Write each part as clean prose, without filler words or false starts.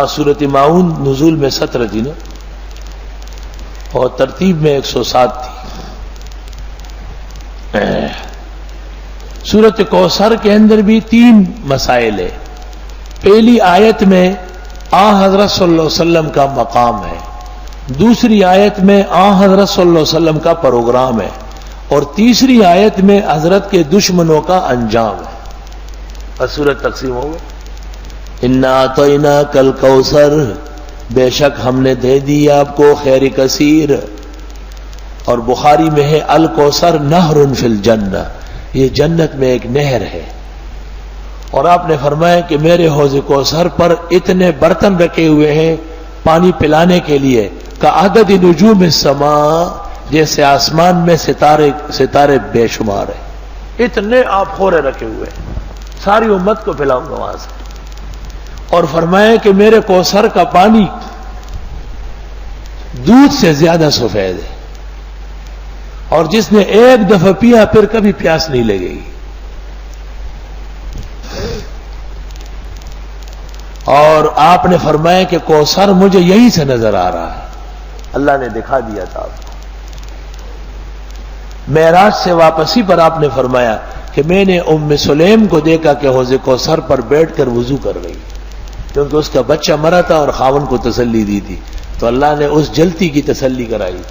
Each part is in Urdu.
صورت ماؤن نزول میں 17 تھی نا، اور ترتیب میں 107 تھی۔ سورت کوثر کے اندر بھی 3 مسائل ہیں۔ پہلی آیت میں حضرت صلی اللہ علیہ وسلم کا مقام ہے، دوسری آیت میں حضرت صلی اللہ علیہ وسلم کا پروگرام ہے، اور تیسری آیت میں حضرت کے دشمنوں کا انجام ہے۔ بس سورت تقسیم ہو گئی۔ انا اعطیناک الکوثر، بے شک ہم نے دے دی آپ کو خیر کثیر۔ اور بخاری میں ہے الکوثر نہر فی الجنہ، یہ جنت میں ایک نہر ہے۔ اور آپ نے فرمایا کہ میرے حوض کوثر پر اتنے برتن رکھے ہوئے ہیں پانی پلانے کے لیے، کعدد نجوم السماء، جیسے آسمان میں ستارے بے شمار ہیں، اتنے آپ خورے رکھے ہوئے ہیں، ساری امت کو پلاؤں گا وہاں سے۔ اور فرمایا کہ میرے کوثر کا پانی دودھ سے زیادہ سفید ہے، اور جس نے ایک دفعہ پیا پھر کبھی پیاس نہیں لگے گی۔ اور آپ نے فرمایا کہ کوثر مجھے یہیں سے نظر آ رہا ہے، اللہ نے دکھا دیا تھا آپ کو۔ معراج سے واپسی پر آپ نے فرمایا کہ میں نے ام سلیم کو دیکھا کہ حوض کوثر پر بیٹھ کر وضو کر رہی، کیونکہ اس کا بچہ مرا تھا اور خاوند کو تسلی دی تھی، تو اللہ نے اس جلتی کی تسلی کرائی۔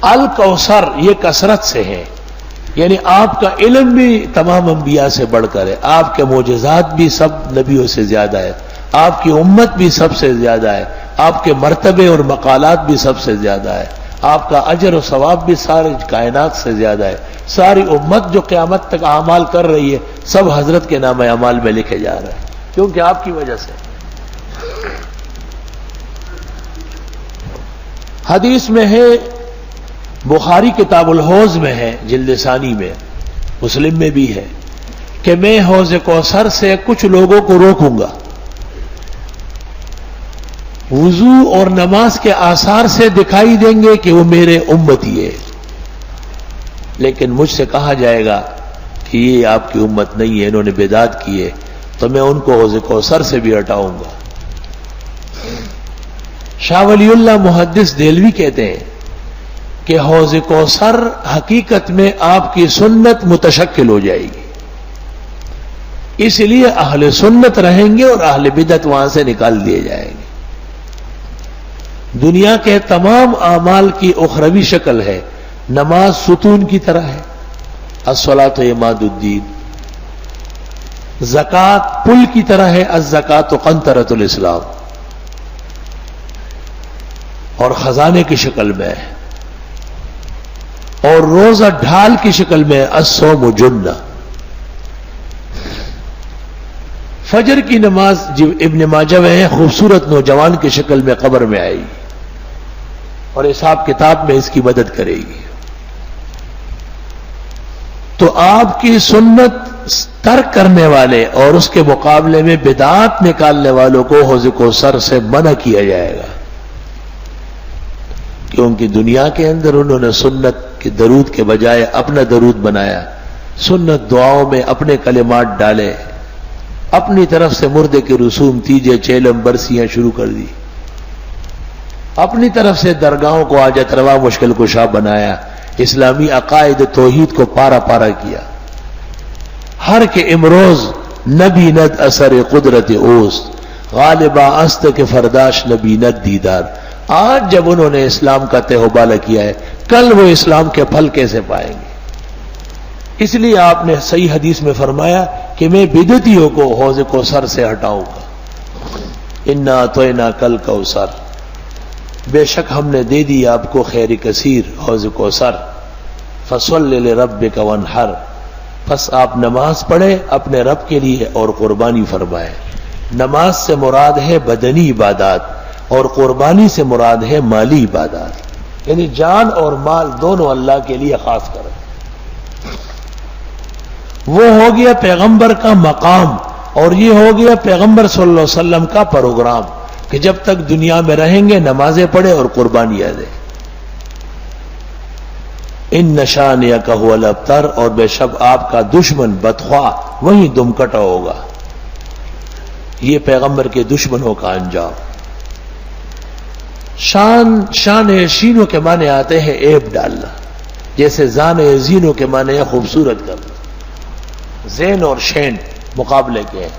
الکوثر یہ کثرت سے ہے، یعنی آپ کا علم بھی تمام انبیاء سے بڑھ کر ہے، آپ کے معجزات بھی سب نبیوں سے زیادہ ہے، آپ کی امت بھی سب سے زیادہ ہے، آپ کے مرتبے اور مقالات بھی سب سے زیادہ ہے، آپ کا اجر و ثواب بھی سارے کائنات سے زیادہ ہے۔ ساری امت جو قیامت تک اعمال کر رہی ہے سب حضرت کے نام اعمال میں لکھے جا رہے ہیں، کیونکہ آپ کی وجہ سے۔ حدیث میں ہے، بخاری کتاب الحوض میں ہے جلد ثانی میں، مسلم میں بھی ہے کہ میں حوض کوثر سے کچھ لوگوں کو روکوں گا، وضو اور نماز کے آثار سے دکھائی دیں گے کہ وہ میرے امتی ہے، لیکن مجھ سے کہا جائے گا کہ یہ آپ کی امت نہیں ہے، انہوں نے بدعت کی ہے، تو میں ان کو حوض کوثر سے بھی ہٹاؤں گا۔ شاہ ولی اللہ محدث دہلوی کہتے ہیں کہ حوض کوثر حقیقت میں آپ کی سنت متشکل ہو جائے گی، اس لیے اہل سنت رہیں گے اور اہل بدعت وہاں سے نکال دیے جائیں گے۔ دنیا کے تمام اعمال کی اخروی شکل ہے، نماز ستون کی طرح ہے، الصلاۃ عماد الدین، زکوٰۃ پل کی طرح ہے، الزکوٰۃ قنطرۃ الاسلام، اور خزانے کی شکل میں ہے، اور روزہ ڈھال کی شکل میں الصوم جنہ۔ فجر کی نماز ابن ماجہ میں ہے، خوبصورت نوجوان کی شکل میں قبر میں آئے گی اور حساب کتاب میں اس کی مدد کرے گی۔ تو آپ کی سنت ترک کرنے والے اور اس کے مقابلے میں بدعات نکالنے والوں کو حوض کوثر سے منع کیا جائے گا، کیونکہ دنیا کے اندر انہوں نے سنت کے درود کے بجائے اپنا درود بنایا، سنت دعاؤں میں اپنے کلمات ڈالے، اپنی طرف سے مردے کے رسوم تیجے چیلم برسیاں شروع کر دی، اپنی طرف سے درگاہوں کو حاجت روا مشکل کشا بنایا، اسلامی عقائد توحید کو پارا پارا کیا۔ ہر کے امروز نبی ند اثر قدرت اوست، غالبہ است کے فرداش نبی ند دیدار۔ آج جب انہوں نے اسلام کا تہوبالہ کیا ہے، کل وہ اسلام کے پھل کیسے پائیں گے؟ اس لیے آپ نے صحیح حدیث میں فرمایا کہ میں بدعتیوں کو حوض کوثر سے ہٹاؤں گا۔ انا اعطیناک الکوثر، بے شک ہم نے دے دی آپ کو خیر کثیر، حوض کوثر۔ فصل لربک وانحر، پس آپ نماز پڑھیں اپنے رب کے لیے اور قربانی فرمائیں۔ نماز سے مراد ہے بدنی عبادات اور قربانی سے مراد ہے مالی عبادات، یعنی جان اور مال دونوں اللہ کے لیے خاص کریں۔ وہ ہو گیا پیغمبر کا مقام، اور یہ ہو گیا پیغمبر صلی اللہ علیہ وسلم کا پروگرام کہ جب تک دنیا میں رہیں گے نمازیں پڑھیں اور قربانیاں دیں۔ ان شانئک ھو الابتر، اور بے شک آپ کا دشمن بدخواہ وہی دم کٹا ہوگا۔ یہ پیغمبر کے دشمنوں کا انجام۔ شان شینوں کے معنی آتے ہیں عیب ڈالنا، جیسے زان زینوں کے معنی ہے خوبصورت کرنا۔ زین اور شین مقابلے کے ہیں۔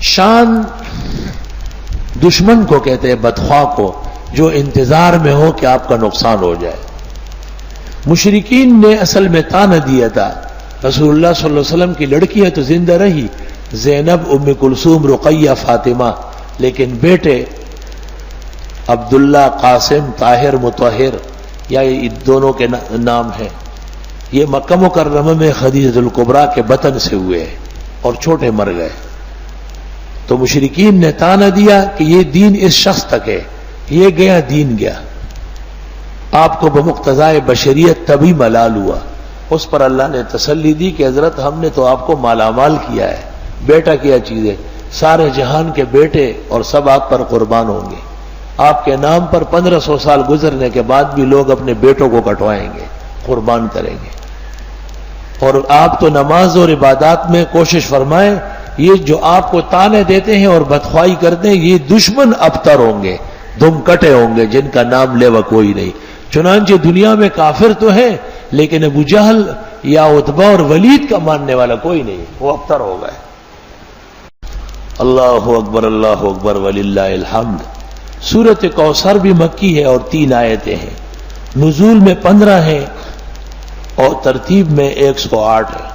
شان دشمن کو کہتے ہیں، بدخواہ کو، جو انتظار میں ہو کہ آپ کا نقصان ہو جائے۔ مشرکین نے اصل میں تانا دیا تھا، رسول اللہ صلی اللہ علیہ وسلم کی لڑکیاں تو زندہ رہی، زینب، ام کلثوم، رقیہ، فاطمہ، لیکن بیٹے عبداللہ، قاسم، طاہر، مطہر، یا یہ دونوں کے نام ہیں، یہ مکہ مکرمہ میں خدیجہ الکبریٰ کے بطن سے ہوئے اور چھوٹے مر گئے۔ تو مشرکین نے تانا دیا کہ یہ دین اس شخص تک ہے، یہ گیا دین گیا۔ آپ کو بمقتضائے بشریت تبھی ملال ہوا۔ اس پر اللہ نے تسلی دی کہ حضرت ہم نے تو آپ کو مالا مال کیا ہے، بیٹا کیا چیز ہے، سارے جہان کے بیٹے اور سب آپ پر قربان ہوں گے۔ آپ کے نام پر 1500 سال گزرنے کے بعد بھی لوگ اپنے بیٹوں کو کٹوائیں گے، قربان کریں گے۔ اور آپ تو نماز اور عبادات میں کوشش فرمائیں، یہ جو آپ کو تانے دیتے ہیں اور بدخواہی کرتے ہیں، یہ دشمن ابتر ہوں گے، دم کٹے ہوں گے، جن کا نام لیوا کوئی نہیں۔ چنانچہ دنیا میں کافر تو ہے، لیکن ابو جہل یا عتبہ اور ولید کا ماننے والا کوئی نہیں، وہ ابتر ہو گئے۔ اللہ اکبر وللہ الحمد۔ سورۃ کوثر بھی مکی ہے اور 3 آیتیں ہیں، نزول میں 15 ہیں اور ترتیب میں 108 ہے۔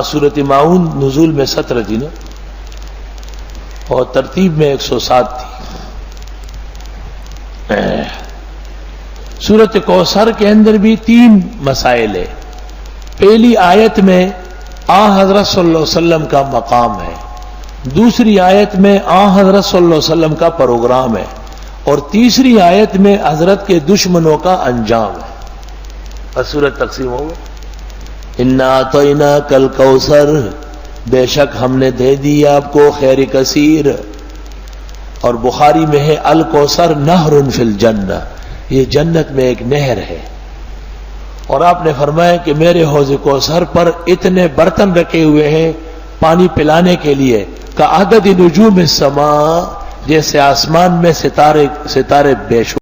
سورۃ ماعون نزول میں 17 تھی نا، اور ترتیب میں 107 تھی۔ سورۃ کوثر کے اندر بھی 3 مسائل ہیں۔ پہلی آیت میں حضرت صلی اللہ علیہ وسلم کا مقام ہے، دوسری آیت میں حضرت صلی اللہ علیہ وسلم کا پروگرام ہے، اور تیسری آیت میں حضرت کے دشمنوں کا انجام ہے۔ بس سورت تقسیم ہو گئی۔ انا اعطیناک الکوثر، بے شک ہم نے دے دی آپ کو خیر کثیر۔ اور بخاری میں ہے الکوثر نہر فی الجنہ، یہ جنت میں ایک نہر ہے۔ اور آپ نے فرمایا کہ میرے حوض کوثر پر اتنے برتن رکھے ہوئے ہیں پانی پلانے کے لیے، کعدد نجوم السماء، جیسے آسمان میں ستارے بے شمار۔